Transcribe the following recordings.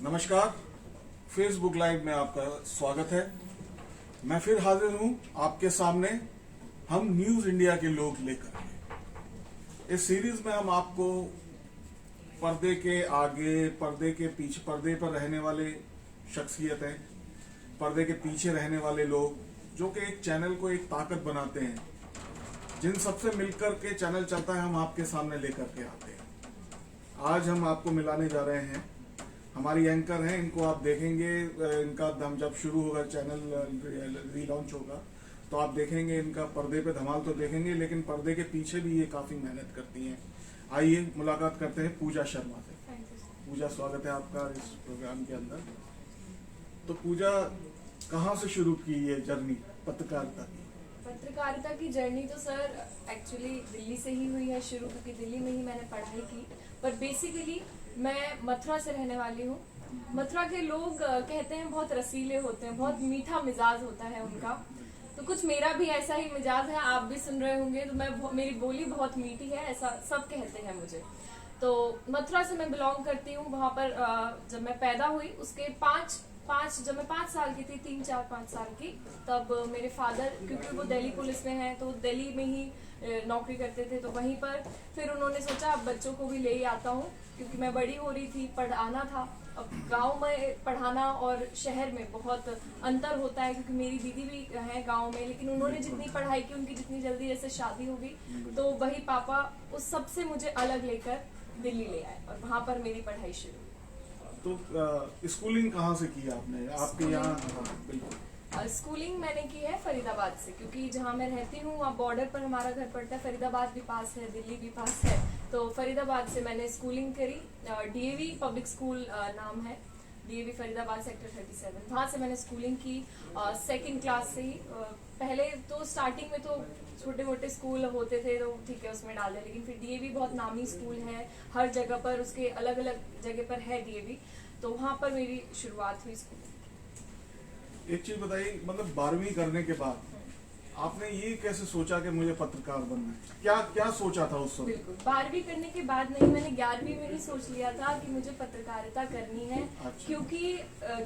नमस्कार, Facebook live में आपका स्वागत है। मैं फिर हाजिर हूं आपके सामने हम न्यूज इंडिया के लोग लेकर के। इस सीरीज में हम आपको पर्दे के आगे, पर्दे के पीछे, पर्दे पर रहने वाले शख्सियतें, पर्दे के पीछे रहने वाले लोग जो कि एक चैनल को एक ताकत बनाते हैं, जिन सबसे मिलकर के चैनल चलता है, हम आपके सामने लेकर के आते हैं। आज हम आपको मिलाने जा रहे हैं, हमारी एंकर हैं, इनको आप देखेंगे। इनका हम जब शुरू होगा, चैनल रीलॉन्च होगा, तो आप देखेंगे इनका पर्दे पे धमाल तो देखेंगे, लेकिन पर्दे के पीछे भी ये काफी मेहनत करती हैं। आइए मुलाकात करते हैं पूजा शर्मा से। पूजा, स्वागत है आपका इस प्रोग्राम के अंदर। तो पूजा, कहाँ से शुरू की ये जर्नी पत्रकारिता की? पत्रकारिता की जर्नी तो सर एक्चुअली दिल्ली से ही हुई है शुरू, क्योंकि दिल्ली में ही मैंने पढ़ाई की। पर बेसिकली मैं मथुरा से रहने वाली हूँ। मथुरा के लोग कहते हैं बहुत रसीले होते हैं, बहुत मीठा मिजाज होता है उनका। तो कुछ मेरा भी ऐसा ही मिजाज है, आप भी सुन रहे होंगे। तो मेरी बोली बहुत मीठी है, ऐसा सब कहते हैं मुझे। तो मथुरा से मैं बिलोंग करती हूँ। वहाँ पर जब मैं पैदा हुई, उसके जब मैं 5 साल की थी, 3-4-5 साल की, तब मेरे फादर, क्योंकि वो दिल्ली पुलिस में हैं, तो दिल्ली में ही नौकरी करते थे। तो वहीं पर फिर उन्होंने सोचा अब बच्चों को भी ले ही आता हूँ, क्योंकि मैं बड़ी हो रही थी, पढ़ाना था। अब गांव में पढ़ाना और शहर में बहुत अंतर होता है, क्योंकि मेरी दीदी भी है गांव में, लेकिन उन्होंने जितनी पढ़ाई की, उनकी जितनी जल्दी जैसे शादी हो गई, तो वही पापा उस सब से मुझे अलग लेकर दिल्ली ले आए और वहां पर मेरी पढ़ाई शुरू। तो स्कूलिंग कहाँ से की आपने? आपके यहाँ? बिल्कुल। स्कूलिंग मैंने की है फरीदाबाद से, क्योंकि जहाँ मैं रहती हूँ वहाँ बॉर्डर पर हमारा घर पड़ता है। फरीदाबाद भी पास है, दिल्ली भी पास है। तो फरीदाबाद से मैंने स्कूलिंग करी। डीएवी पब्लिक स्कूल नाम है, डीएवी फरीदाबाद सेक्टर 37। वहाँ से मैंने स्कूलिंग की 2nd क्लास से ही। पहले तो स्टार्टिंग में तो छोटे मोटे स्कूल होते थे, तो ठीक है उसमें डाल दिया, लेकिन फिर डीएवी बहुत नामी स्कूल है, हर जगह पर उसके अलग अलग जगह पर है डीएवी। तो वहाँ पर मेरी शुरुआत हुई स्कूल। एक चीज बताइए, मतलब 12वीं करने के बाद आपने ये कैसे सोचा कि मुझे पत्रकार बनना है? क्या क्या सोचा था उस समय? बिल्कुल 12वीं करने के बाद नहीं, मैंने 11वीं में ही सोच लिया था कि मुझे पत्रकारिता करनी है। अच्छा। क्योंकि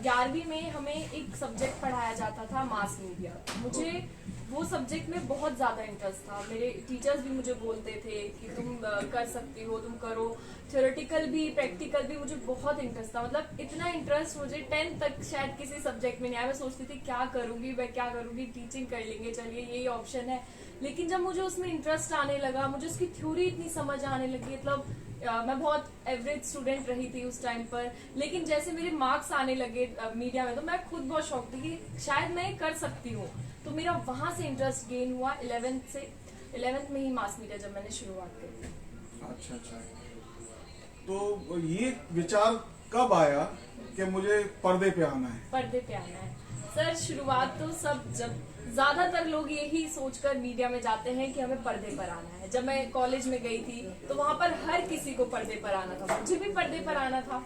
11वीं में हमें एक सब्जेक्ट पढ़ाया जाता था, मास मीडिया। मुझे वो सब्जेक्ट में बहुत ज्यादा इंटरेस्ट था। मेरे टीचर्स भी मुझे बोलते थे कि तुम कर सकती हो, तुम करो। थ्योरेटिकल भी, प्रैक्टिकल भी, मुझे बहुत इंटरेस्ट था। मतलब इतना इंटरेस्ट मुझे 10th तक शायद किसी सब्जेक्ट में नहीं आया। मैं सोचती थी क्या करूंगी, मैं क्या करूंगी, टीचिंग कर लेंगे, चलिए यही ऑप्शन है। लेकिन जब मुझे उसमें इंटरेस्ट आने लगा, मुझे उसकी थ्योरी इतनी समझ आने लगी। मतलब मैं बहुत एवरेज स्टूडेंट रही थी उस टाइम पर, लेकिन जैसे मेरे मार्क्स आने लगे मीडिया में, तो मैं खुद बहुत शौक थी कि शायद मैं कर सकती हूँ। तो मेरा वहां से इंटरेस्ट गेन हुआ 11th में ही मास मीडिया जब मैंने शुरुआत करी। अच्छा अच्छा। तो ये विचार कब आया कि मुझे पर्दे पे आना है? पर्दे पे आना है सर, शुरुआत तो सब, जब ज्यादातर लोग यही सोचकर मीडिया में जाते हैं कि हमें पर्दे पर आना है। जब मैं कॉलेज में गई थी तो वहां पर हर किसी को पर्दे पर आना था, मुझे भी पर्दे पर आना था।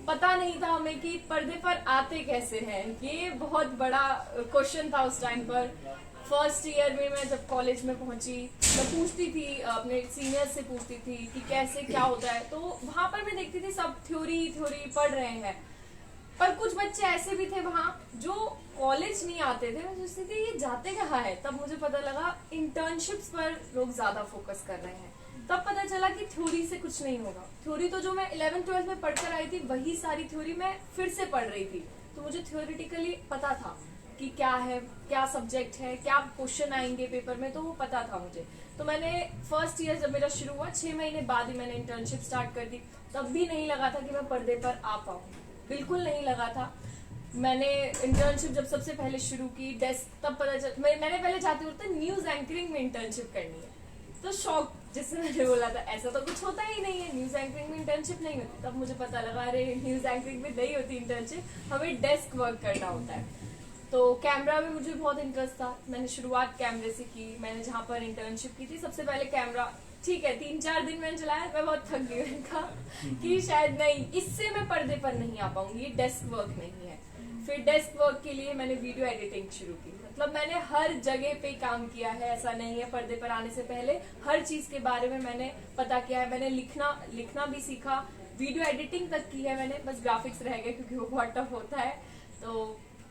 पता नहीं था हमें कि पर्दे पर आते कैसे हैं, ये बहुत बड़ा क्वेश्चन था उस टाइम पर। फर्स्ट ईयर में मैं जब कॉलेज में पहुंची, मैं पूछती थी अपने सीनियर से, पूछती थी कि कैसे क्या होता है। तो वहां पर मैं देखती थी सब थ्योरी पढ़ रहे हैं, पर कुछ बच्चे ऐसे भी थे वहां जो कॉलेज नहीं आते थे। मैं सोचती थी ये जाते कहाँ है। तब मुझे पता लगा इंटर्नशिप्स पर लोग ज्यादा फोकस कर रहे हैं। तब पता चला कि थ्योरी से कुछ नहीं होगा। थ्योरी तो जो मैं 11th-12th में पढ़कर आई थी, वही सारी थ्योरी मैं फिर से पढ़ रही थी। तो मुझे थ्योरेटिकली पता था कि क्या है, क्या सब्जेक्ट है, क्या क्वेश्चन आएंगे पेपर में, तो वो पता था मुझे। तो मैंने फर्स्ट ईयर जब मेरा शुरू हुआ, 6 महीने बाद ही मैंने इंटर्नशिप स्टार्ट कर दी। तब भी नहीं लगा था कि मैं पर्दे पर आ पाऊँ, बिल्कुल नहीं लगा था। मैंने इंटर्नशिप जब सबसे पहले शुरू की, डेस्क, तब पता चल मैंने पहले चाहती होता न्यूज एंकरिंग में इंटर्नशिप करनी है। तो शौक, जिससे मैंने बोला था ऐसा तो कुछ होता ही नहीं है, न्यूज एंकरिंग में इंटर्नशिप नहीं होती। तब मुझे पता लगा अरे न्यूज एंकरिंग में नहीं होती इंटर्नशिप, हमें डेस्क वर्क करना होता है। तो कैमरा में मुझे बहुत इंटरेस्ट था, मैंने शुरुआत कैमरे से की। मैंने जहाँ पर इंटर्नशिप की थी, सबसे पहले कैमरा, ठीक है 3-4 दिन मैंने चलाया, मैं बहुत थक गई। मैंने कहा कि शायद नहीं, इससे मैं पर्दे पर नहीं आ पाऊंगी, ये डेस्क वर्क नहीं है। फिर डेस्क वर्क के लिए मैंने वीडियो एडिटिंग शुरू की। मतलब मैंने हर जगह पे काम किया है, ऐसा नहीं है। पर्दे पर आने से पहले हर चीज के बारे में मैंने पता किया है। मैंने लिखना भी सीखा, वीडियो एडिटिंग तक की है मैंने, बस ग्राफिक्स रह गए क्योंकि वो बहुत टफ होता है। तो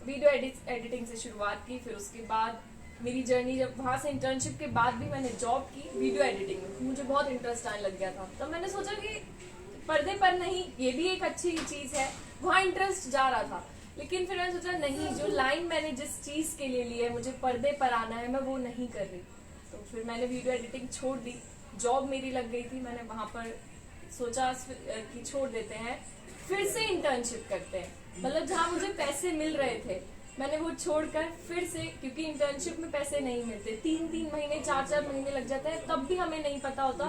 वीडियो एडिटिंग से शुरुआत की, फिर उसके बाद मेरी जर्नी, जब वहाँ से इंटर्नशिप के बाद भी मैंने जॉब की वीडियो एडिटिंग में, मुझे बहुत इंटरेस्ट आने लग गया था। तब मैंने सोचा कि पर्दे पर नहीं, ये भी एक अच्छी चीज़ है, वहाँ इंटरेस्ट जा रहा था। लेकिन फिर मैंने सोचा नहीं, जो लाइन मैंने जिस चीज़ के लिए ली है, मुझे पर्दे पर आना है, मैं वो नहीं कर रही। तो फिर मैंने वीडियो एडिटिंग छोड़ दी, जॉब मेरी लग गई थी, मैंने वहाँ पर सोचा कि छोड़ देते हैं, फिर से इंटर्नशिप करते हैं। मतलब जहाँ मुझे पैसे मिल रहे थे मैंने वो छोड़कर फिर से, क्योंकि इंटर्नशिप में पैसे नहीं मिलते, 3-3 महीने 4-4 महीने लग जाते हैं, तब भी हमें नहीं पता होता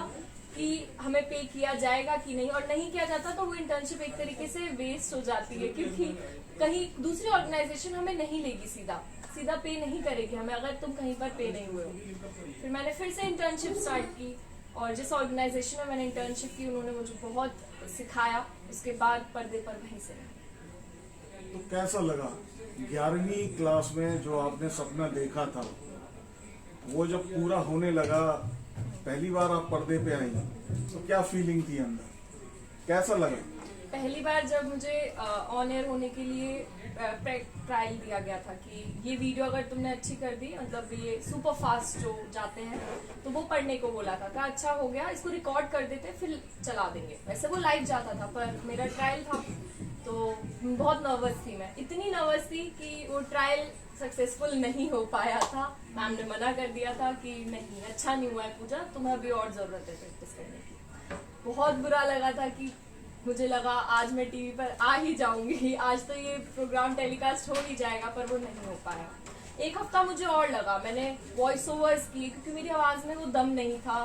कि हमें पे किया जाएगा कि नहीं, और नहीं किया जाता तो वो इंटर्नशिप एक तरीके से वेस्ट हो जाती है, क्योंकि कहीं दूसरी ऑर्गेनाइजेशन हमें नहीं लेगी, सीधा पे नहीं करेगी हमें अगर तुम कहीं पर पे नहीं हुए हो। फिर मैंने फिर से इंटर्नशिप स्टार्ट की, और जिस ऑर्गेनाइजेशन में मैंने इंटर्नशिप की उन्होंने मुझे बहुत सिखाया। उसके बाद पर्दे पर वहीं से। तो कैसा लगा 11वीं क्लास में जो आपने सपना देखा था, वो जब पूरा होने लगा, पहली बार आप पर्दे पे आई, तो क्या फीलिंग थी अंदर, कैसा लगा? पहली बार जब मुझे ऑन एयर होने के लिए ट्रायल दिया गया था कि ये वीडियो अगर तुमने अच्छी कर दी, मतलब ये सुपर फास्ट जो जाते हैं, तो वो पढ़ने को बोला था, कहा अच्छा हो गया, इसको रिकॉर्ड कर देते फिर चला देंगे। वैसे वो लाइव जाता था, पर मेरा ट्रायल था तो बहुत नर्वस थी मैं, इतनी नर्वस थी कि वो ट्रायल सक्सेसफुल नहीं हो पाया था। मैम ने मना कर दिया था कि नहीं, अच्छा नहीं हुआ है पूजा, तुम्हें अभी और जरूरत है प्रैक्टिस करने की। बहुत बुरा लगा था कि मुझे लगा आज मैं टीवी पर आ ही जाऊंगी, आज तो ये प्रोग्राम टेलीकास्ट हो ही जाएगा, पर वो नहीं हो पाया। एक हफ्ता मुझे और लगा, मैंने वॉइस ओवर्स किए क्योंकि मेरी आवाज में वो दम नहीं था,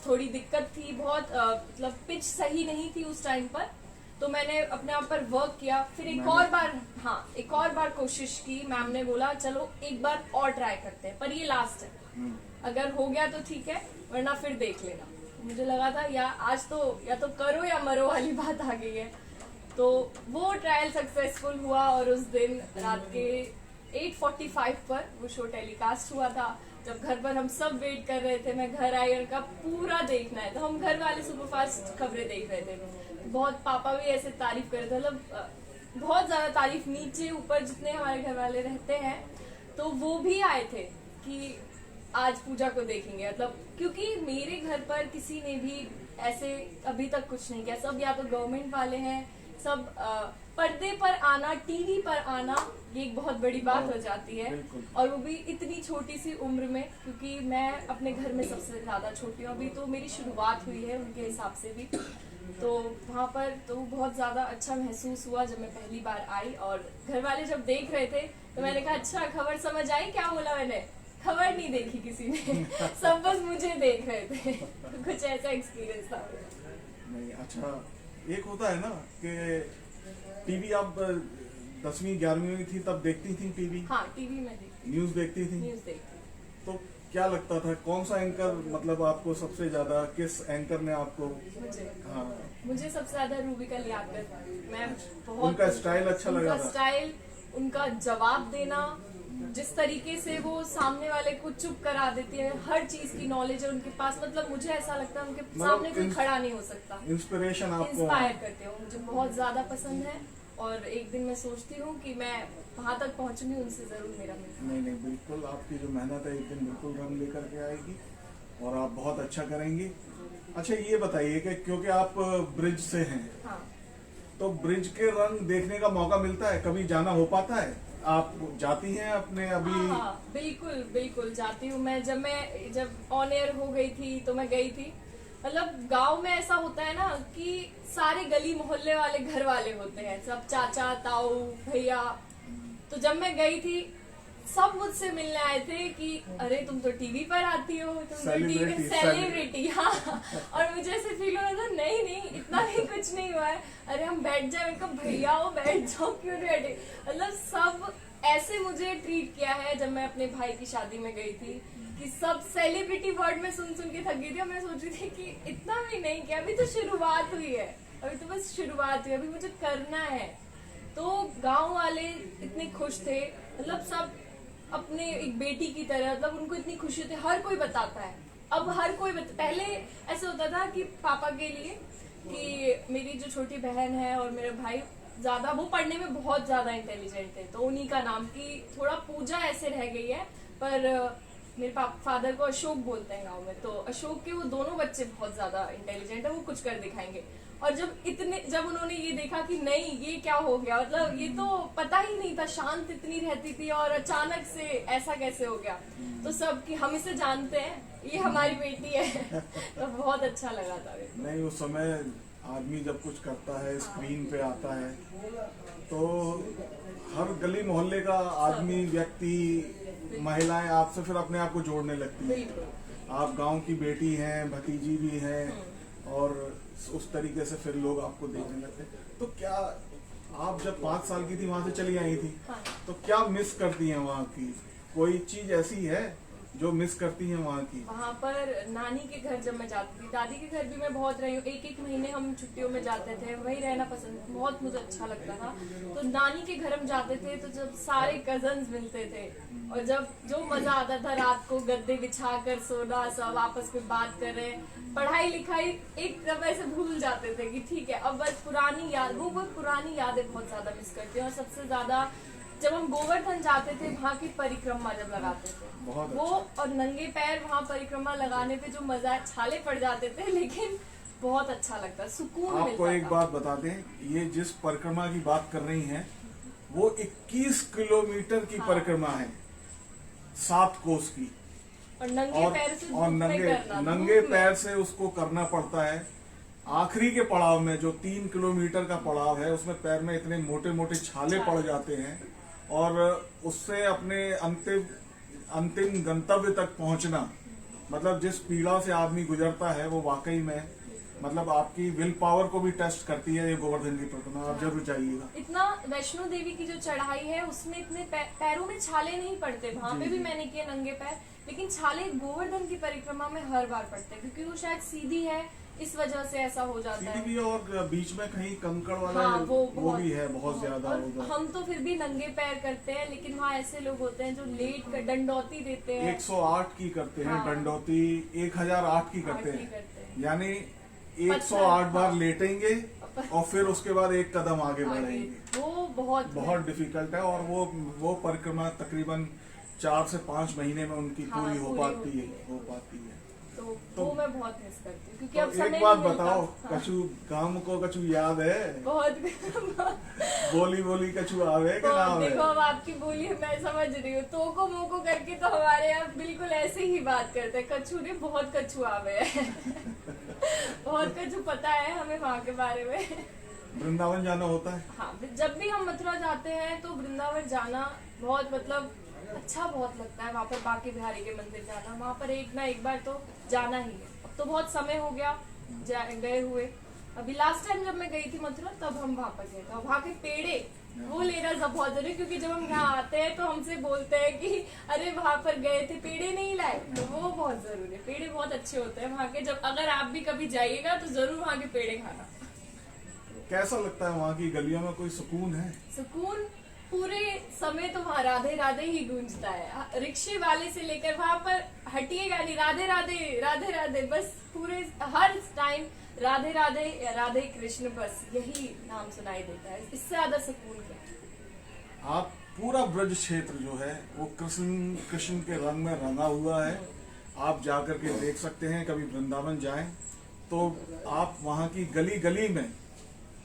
थोड़ी दिक्कत थी, बहुत मतलब पिच सही नहीं थी उस टाइम पर। तो मैंने अपने आप पर वर्क किया, फिर एक और बार कोशिश की। मैम ने बोला चलो एक बार और ट्राई करते हैं, पर ये लास्ट है, अगर हो गया तो ठीक है, वरना फिर देख लेना। मुझे लगा था आज तो या तो करो या मरो वाली बात आ गई है। तो वो ट्रायल सक्सेसफुल हुआ, और उस दिन रात के 8:45 पर वो शो टेलीकास्ट हुआ था। जब घर पर हम सब वेट कर रहे थे, मैं घर आई और का पूरा देखना है, तो हम घर वाले सुपरफास्ट खबरें देख रहे थे। बहुत पापा भी ऐसे तारीफ कर रहे थे, मतलब बहुत ज्यादा तारीफ, नीचे ऊपर जितने हमारे घर वाले रहते हैं, तो वो भी आए थे कि आज पूजा को देखेंगे। मतलब क्योंकि मेरे घर पर किसी ने भी ऐसे अभी तक कुछ नहीं किया, सब या तो गवर्नमेंट वाले हैं, सब पर्दे पर आना, टीवी पर आना, ये एक बहुत बड़ी बात हो जाती है, और वो भी इतनी छोटी सी उम्र में, क्योंकि मैं अपने घर में सबसे ज्यादा छोटी हूँ, अभी तो मेरी शुरुआत हुई है उनके हिसाब से भी। तो वहाँ पर तो बहुत ज्यादा अच्छा महसूस हुआ जब मैं पहली बार आई, और घर वाले जब देख रहे थे तो मैंने कहा अच्छा खबर समझ आई, क्या बोला मैंने, खबर नहीं देखी किसी ने सब बस मुझे देख रहे थे। कुछ ऐसा एक्सपीरियंस था। नहीं, अच्छा, एक होता है ना कि टीवी आप 10वीं 11वीं में थी तब देखती थी टीवी? हाँ, टीवी में देखती, न्यूज देखती थी। न्यूज देखती। तो क्या लगता था कौन सा एंकर, मतलब आपको सबसे ज्यादा किस एंकर ने आपको? मुझे सबसे ज्यादा रूबिका लियाकत, मैं बहुत, उनका स्टाइल अच्छा लगा था। स्टाइल, उनका जवाब देना, जिस तरीके से वो सामने वाले को चुप करा देती है, हर चीज की नॉलेज है उनके पास, मतलब मुझे ऐसा लगता है उनके सामने कोई खड़ा नहीं हो सकता। इंस्पिरेशन आपको, इंस्पायर करते हो, मुझे बहुत ज्यादा पसंद है, और एक दिन मैं सोचती हूँ कि मैं वहां तक पहुंचूंगी, उनसे जरूर मेरा मिलना। नहीं, बिल्कुल, आपकी जो मेहनत है एक दिन बिल्कुल रंग लेकर के आएगी, और आप बहुत अच्छा करेंगी। अच्छा, ये बताइए कि क्योंकि आप ब्रिज से हैं, हाँ, तो ब्रिज के रंग देखने का मौका मिलता है, कभी जाना हो पाता है? आप जाती हैं अपने अभी? हाँ, बिल्कुल जाती हूँ मैं। जब ऑन एयर हो गई थी तो मैं गई थी। मतलब गांव में ऐसा होता है ना कि सारे गली मोहल्ले वाले घर वाले होते हैं, सब चाचा ताऊ भैया। तो जब मैं गई थी सब मुझसे मिलने आए थे कि अरे तुम तो टीवी पर आती हो, तुम तो टीवी सेलिब्रिटी। हाँ, और मुझे ऐसे फील हो रहा था नहीं इतना भी कुछ नहीं हुआ है, अरे हम बैठ जाए, भैया वो बैठ जाओ, क्यों नहीं बैठे। मतलब सब ऐसे मुझे ट्रीट किया है। जब मैं अपने भाई की शादी में गई थी कि सब सेलिब्रिटी वर्ड में सुन के थक गई थी, और मैं सोच रही थी कि इतना भी नहीं किया, अभी तो शुरुआत हुई है, अभी तो बस शुरुआत हुई, अभी मुझे करना है। तो गांव वाले इतने खुश थे, मतलब सब अपने एक बेटी की तरह, मतलब उनको इतनी खुशी होती है, हर कोई बताता है। अब हर कोई पहले ऐसे होता था कि पापा के लिए कि मेरी जो छोटी बहन है और मेरे भाई ज्यादा वो पढ़ने में बहुत ज्यादा इंटेलिजेंट है, तो उन्हीं का नाम की थोड़ा पूजा ऐसे रह गई है, पर मेरे फादर को अशोक बोलते हैं गांव में, तो अशोक के वो दोनों बच्चे बहुत ज्यादा इंटेलिजेंट है, वो कुछ कर दिखाएंगे। और जब उन्होंने ये देखा कि नहीं ये क्या हो गया, मतलब ये तो पता ही नहीं था, शांत इतनी रहती थी और अचानक से ऐसा कैसे हो गया, तो सब कि हम इसे जानते हैं, ये हमारी बेटी है। तो बहुत अच्छा लगा था मेरे को। नहीं, उस समय आदमी जब कुछ करता है स्क्रीन पे आता है तो हर गली मोहल्ले का आदमी, व्यक्ति, महिलाएं आपसे फिर अपने आप को जोड़ने लगती है। बिल्कुल। आप गांव की बेटी हैं, भतीजी भी हैं, और उस तरीके से फिर लोग आपको देखने लगते हैं। तो क्या आप जब 5 साल की थी वहां से चली आई थी, हाँ। तो क्या मिस करती हैं वहां की? कोई चीज ऐसी है जो मिस करती हैं वहां की? वहाँ पर नानी के घर जब मैं जाती थी, दादी के घर भी मैं बहुत रही हूँ, एक महीने हम छुट्टियों में जाते थे, वहीं रहना पसंद, बहुत मुझे अच्छा लगता था। तो नानी के घर हम जाते थे तो जब सारे कजन्स मिलते थे और जब जो मजा आता था रात को गद्दे बिछा कर सोना, सब आपस में बात कर रहे, पढ़ाई लिखाई एक समय से भूल जाते थे कि ठीक है अब बस पुरानी याद, वो पुरानी यादें बहुत ज्यादा मिस करती हैं। और सबसे ज्यादा जब हम गोवर्धन जाते थे, वहाँ की परिक्रमा जब लगाते थे, बहुत वो और नंगे पैर वहाँ परिक्रमा लगाने पे जो मजा है, छाले पड़ जाते थे लेकिन बहुत अच्छा लगता, सुकून मिलता आपको एक था। बात बता दें, ये जिस परिक्रमा की बात कर रही हैं वो 21 किलोमीटर की हाँ। परिक्रमा है, 7 कोस की। और नंगे पैर से और धूप में करना, नंगे धूप में। पैर से उसको करना पड़ता है। आखिरी के पड़ाव में जो 3 किलोमीटर का पड़ाव है, उसमें पैर में इतने मोटे मोटे छाले पड़ जाते हैं, और उससे अपने अंतिम गंतव्य तक पहुंचना, मतलब जिस पीड़ा से आदमी गुजरता है वो वाकई में, मतलब आपकी विल पावर को भी टेस्ट करती है ये गोवर्धन की परिक्रमा। आप जरूर जाइएगा। इतना वैष्णो देवी की जो चढ़ाई है उसमें इतने पैरों में छाले नहीं पड़ते, वहां पे भी मैंने किए नंगे पैर, लेकिन छाले गोवर्धन की परिक्रमा में हर बार पड़ते हैं, क्योंकि वो शायद सीधी है, इस वजह से ऐसा हो जाता है। भी, और बीच में कहीं कंकड़ वाला हाँ, वो भी है बहुत ज्यादा और होगा। हम तो फिर भी नंगे पैर करते हैं, लेकिन वहाँ ऐसे लोग होते हैं जो लेट कर डंडौती देते हैं, 108 की करते हैं। हाँ। डंडौती 1008 की करते हैं, यानी 108 बार लेटेंगे और फिर उसके बाद एक कदम आगे बढ़ेंगे। वो बहुत डिफिकल्ट है, और वो परिक्रमा तकरीबन 4 से 5 महीने में उनकी हाँ, पूरी हो पाती है। तो वो मैं बहुत मिस करती हूँ, क्योंकि तो अब समय एक बात नहीं मिलता। बताओ, हाँ, कछु गांव को कछु याद है? बहुत बोली कछु आवे के ना आवे? देखो अब आपकी बोली मैं समझ रही हूँ, तोको मोको करके तो हमारे यहाँ बिल्कुल ऐसे ही बात करते हैं, कछु ने बहुत कछु आवे है। बहुत कछु पता है हमें वहाँ के बारे में। वृंदावन जाना होता है? हाँ, जब भी हम मथुरा जाते हैं तो वृंदावन जाना बहुत मतलब अच्छा बहुत लगता है। वहाँ पर बांके बिहारी के मंदिर जाना, वहाँ पर एक ना एक बार तो जाना ही है। अब तो बहुत समय हो गया गए हुए, अभी लास्ट टाइम जब मैं गई थी मथुरा तब हम वहाँ पर गए थे, और वहाँ के पेड़े वो लेना सब बहुत जरूरी, क्योंकि जब हम यहाँ आते हैं तो हमसे बोलते हैं कि अरे वहाँ पर गए थे पेड़े नहीं लाए, तो वो बहुत जरूरी है। पेड़े बहुत अच्छे होते हैं वहाँ के, जब अगर आप भी कभी जाइएगा तो जरूर वहाँ के पेड़े खाना। कैसा लगता है वहाँ की गलियों में? कोई सुकून है? सुकून पूरे समय तो वहाँ राधे राधे ही गूंजता है, रिक्शे वाले से लेकर वहाँ पर हटिएगा नहीं, राधे राधे राधे राधे, बस पूरे हर टाइम राधे राधे राधे कृष्ण, बस यही नाम सुनाई देता है। इससे ज्यादा सुकून क्या है? आप पूरा ब्रज क्षेत्र जो है वो कृष्ण के रंग में रंगा हुआ है। आप जाकर के देख सकते हैं, कभी वृंदावन जाएं तो आप वहाँ की गली गली में,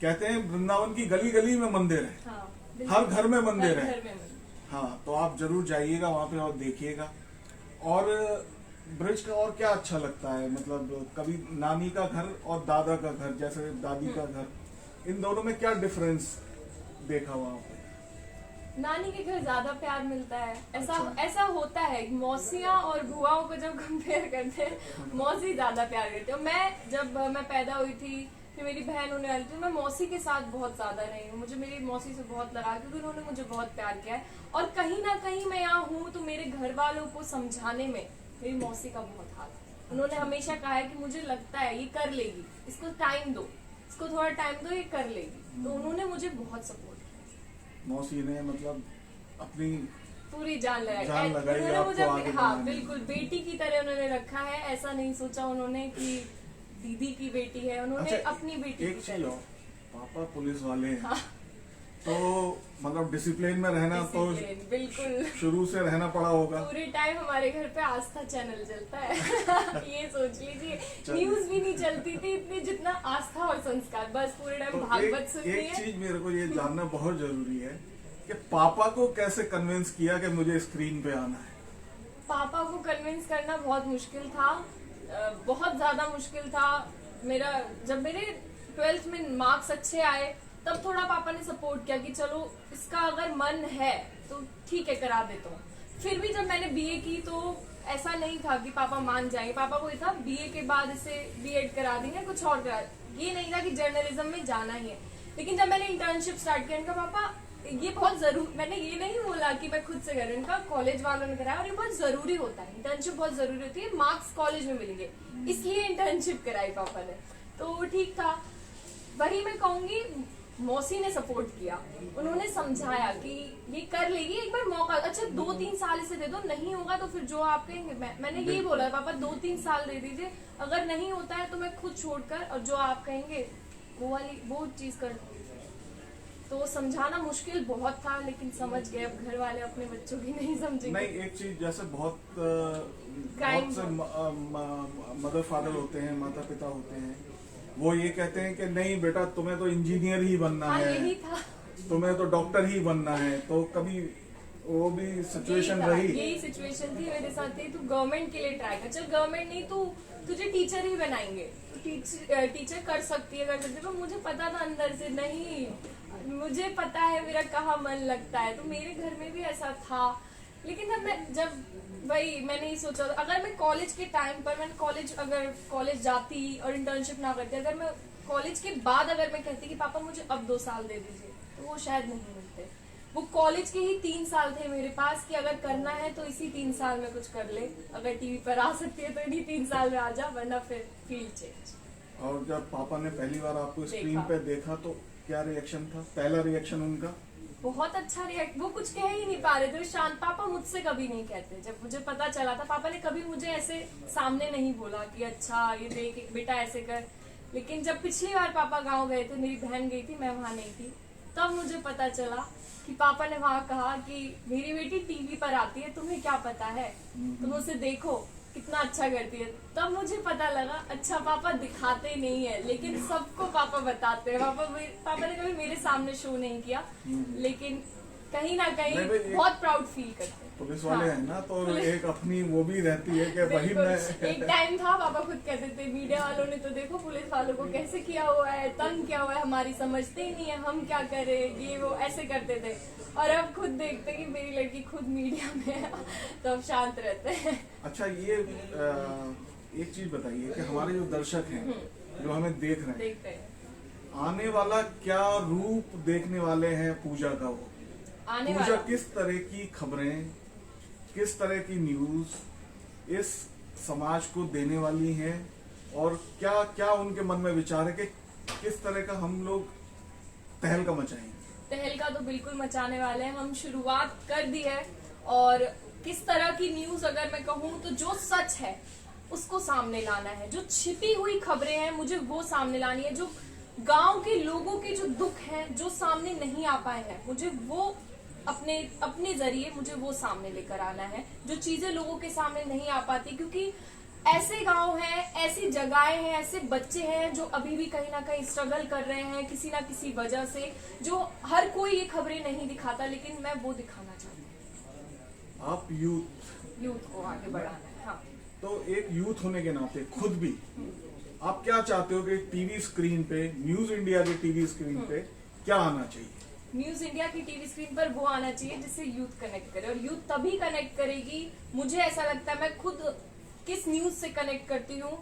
कहते हैं वृंदावन की गली गली में मंदिर है, हाँ, हर घर में मंदिर है। घर में मंदिर। हाँ, तो आप जरूर जाइएगा वहाँ पे और देखिएगा। और ब्रज का और क्या अच्छा लगता है, मतलब कभी नानी का घर और दादा का घर, जैसे दादी का घर, इन दोनों में क्या डिफरेंस देखा वहाँ पे? नानी के घर ज्यादा प्यार मिलता है, अच्छा। ऐसा होता है। मौसियाँ और बुआओं को जब कंपेयर करते हैं, मौसी ज्यादा प्यार करती है। जब मैं पैदा हुई थी, फिर मेरी बहन होने वाली थी, मैं मौसी के साथ बहुत ज्यादा रही हूँ। मुझे मेरी मौसी से बहुत लगा, क्योंकि उन्होंने मुझे बहुत प्यार किया है। और कहीं ना कहीं मैं यहाँ हूँ तो मेरे घर वालों को समझाने में मेरी मौसी का बहुत हाथ है। उन्होंने हमेशा कहा है कि मुझे लगता है ये कर लेगी, इसको टाइम दो, इसको थोड़ा टाइम दो, ये कर लेगी। तो उन्होंने मुझे बहुत सपोर्ट किया। मौसी ने मतलब अपनी पूरी जान लगाई लगाई उन्होंने आपको मुझे आगे हाँ बढ़ाने में। बिल्कुल बेटी की तरह उन्होंने रखा है। ऐसा नहीं सोचा उन्होंने कि दीदी की बेटी है, उन्होंने अच्छा, अपनी बेटी एक की चीज और, पापा पुलिस वाले हैं, हाँ। तो मतलब डिसिप्लिन में रहना तो Discipline, बिल्कुल शुरू से रहना पड़ा होगा। पूरे टाइम हमारे घर पे आस्था चैनल चलता है ये सोच लीजिए, चलिए। न्यूज भी नहीं चलती थी इतनी जितना आस्था और संस्कार, बस पूरे टाइम तो भागवत सुननी एक है। चीज मेरे को ये जानना बहुत जरूरी है कि पापा को कैसे कन्विंस किया कि मुझे स्क्रीन पे आना है। पापा को कन्विंस करना बहुत मुश्किल था, बहुत ज्यादा मुश्किल था। जब मेरे 12th में मार्क्स अच्छे आए तब थोड़ा पापा ने सपोर्ट किया कि चलो इसका अगर मन है तो ठीक है करा देता हूँ। फिर भी जब मैंने बीए की तो ऐसा नहीं था कि पापा मान जाएंगे, पापा को ये था बीए के बाद इसे बीएड करा देंगे कुछ और करा, ये नहीं था कि जर्नलिज्म में जाना ही है। लेकिन जब मैंने इंटर्नशिप स्टार्ट किया, इनका पापा ये बहुत जरूर, मैंने ये नहीं बोला कि मैं खुद से कर रही हूँ, इनका कॉलेज वालों ने कराया और ये बहुत जरूरी होता है, इंटर्नशिप बहुत जरूरी होती है, मार्क्स कॉलेज में मिलेंगे, इसलिए इंटर्नशिप कराई पापा ने, तो ठीक था। वही मैं कहूंगी मौसी ने सपोर्ट किया, उन्होंने समझाया कि ये कर लेगी, एक बार मौका, अच्छा 2-3 साल इसे दे दो, नहीं होगा तो फिर जो आप कहेंगे। मैंने ये बोला पापा 2-3 साल दे दीजिए, अगर नहीं होता है तो मैं खुद छोड़कर और जो आप कहेंगे वो चीज कर। तो समझाना मुश्किल बहुत था, लेकिन समझ गए। अब घर वाले अपने बच्चों की नहीं समझेंगे। नहीं, एक चीज जैसे बहुत से मदर फादर होते हैं, माता पिता होते हैं, वो ये कहते हैं कि नहीं बेटा तुम्हें तो इंजीनियर ही बनना हाँ, है, यही था, तुम्हें तो डॉक्टर ही बनना है। तो कभी वो भी सिचुएशन रही? यही सिचुएशन थी मेरे साथ ही। तू गवर्नमेंट के लिए ट्राई कर, चल गवर्नमेंट नहीं तू तुझे टीचर ही बनाएंगे, टीचर कर सकती है पर मुझे पता था अंदर से नहीं, मुझे पता है मेरा कहाँ मन लगता है। तो मेरे घर में भी ऐसा था, लेकिन मैंने ये सोचा अगर मैं कॉलेज के टाइम पर अगर कॉलेज जाती और इंटर्नशिप ना करती, अगर मैं कॉलेज के बाद अगर मैं कहती कि पापा मुझे अब 2 साल दे दीजिए, तो वो शायद नहीं मिलते। वो कॉलेज के ही 3 साल थे मेरे पास कि अगर करना है तो इसी 3 साल में कुछ कर ले, अगर टीवी पर आ सकती है तो इन्हीं 3 साल में आ जा, वरना फिर फील्ड चेंज। और जब पापा ने पहली बार आपको स्क्रीन देखा। पे देखा तो क्या रिएक्शन था, पहला रिएक्शन उनका? बहुत अच्छा रिएक्ट, वो कुछ कह ही नहीं पा रहे थे, शांत। पापा मुझसे कभी नहीं कहते, जब मुझे पता चला था पापा ने कभी मुझे ऐसे सामने नहीं बोला कि अच्छा ये देख बेटा ऐसे कर। लेकिन जब पिछली बार पापा गांव गए थे, मेरी बहन गई थी, मैं वहां नहीं थी, तब मुझे पता चला कि पापा ने वहां कहा कि मेरी बेटी टीवी पर आती है, तुम्हें क्या पता है, तुम उसे देखो कितना अच्छा करती है। तब मुझे पता लगा अच्छा पापा दिखाते नहीं है, लेकिन सबको पापा बताते हैं। पापा ने कभी मेरे सामने शो नहीं किया, लेकिन कहीं ना कहीं बहुत प्राउड फील करते हैं। पुलिस वाले हैं ना, तो एक अपनी वो भी रहती है कि वही बिल्कुल। मैं एक टाइम था पापा खुद कहते थे मीडिया वालों ने तो देखो पुलिस वालों को कैसे किया हुआ है, तंग किया हुआ है, हमारी समझते ही नहीं है, हम क्या करें, ये वो ऐसे करते थे। और अब खुद देखते कि मेरी लड़की खुद मीडिया में है, तो अब शांत रहते हैं। अच्छा, ये एक चीज बताइए कि हमारे जो दर्शक हैं जो हमें देख रहे हैं, देखते हैं आने वाला क्या रूप देखने वाले हैं पूजा का? वो आने पूजा वाला किस तरह की खबरें, किस तरह की न्यूज इस समाज को देने वाली है, और क्या क्या उनके मन में विचार है कि किस तरह का हम लोग तहलका मचाएंगे? तहलका तो बिल्कुल मचाने वाले हैं, हम शुरुआत कर दी है। और किस तरह की न्यूज अगर मैं कहूँ तो जो सच है उसको सामने लाना है, जो छिपी हुई खबरें हैं मुझे वो सामने लानी है, जो गांव के लोगों के जो दुख हैं जो सामने नहीं आ पाए हैं, मुझे वो अपने जरिए मुझे वो सामने लेकर आना है, जो चीजें लोगों के सामने नहीं आ पाती। क्योंकि ऐसे गांव हैं, ऐसी जगहें हैं, ऐसे बच्चे हैं जो अभी भी कहीं ना कहीं स्ट्रगल कर रहे हैं किसी ना किसी वजह से, जो हर कोई ये खबरें नहीं दिखाता, लेकिन मैं वो दिखाना चाहती हूँ। आप यूथ को आगे बढ़ाना है। हाँ। तो एक यूथ होने के नाते खुद भी आप क्या चाहते हो कि टीवी स्क्रीन पे, न्यूज इंडिया के टीवी स्क्रीन पे क्या आना चाहिए? न्यूज इंडिया की टीवी स्क्रीन पर वो आना चाहिए जिससे यूथ कनेक्ट करे, और यूथ तभी कनेक्ट करेगी, मुझे ऐसा लगता है, मैं खुद किस न्यूज से कनेक्ट करती हूँ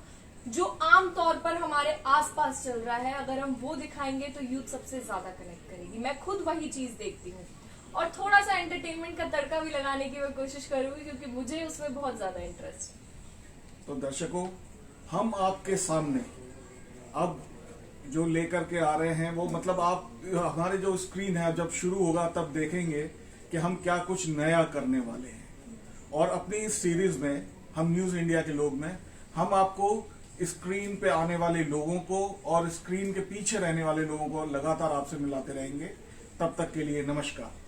जो आम तौर पर हमारे आसपास चल रहा है, अगर हम वो दिखाएंगे तो यूथ सबसे ज्यादा कनेक्ट करेगी। मैं खुद वही चीज देखती हूँ, और थोड़ा सा एंटरटेनमेंट का तड़का भी लगाने की मैं कोशिश करूंगी, क्योंकि मुझे उसमें बहुत ज्यादा इंटरेस्ट है। तो दर्शकों, हम आपके सामने अब जो लेकर के आ रहे हैं वो, मतलब आप हमारे जो स्क्रीन है जब शुरू होगा तब देखेंगे कि हम क्या कुछ नया करने वाले हैं। और अपनी इस सीरीज में हम न्यूज इंडिया के लोग में हम आपको स्क्रीन पे आने वाले लोगों को और स्क्रीन के पीछे रहने वाले लोगों को लगातार आपसे मिलाते रहेंगे। तब तक के लिए नमस्कार।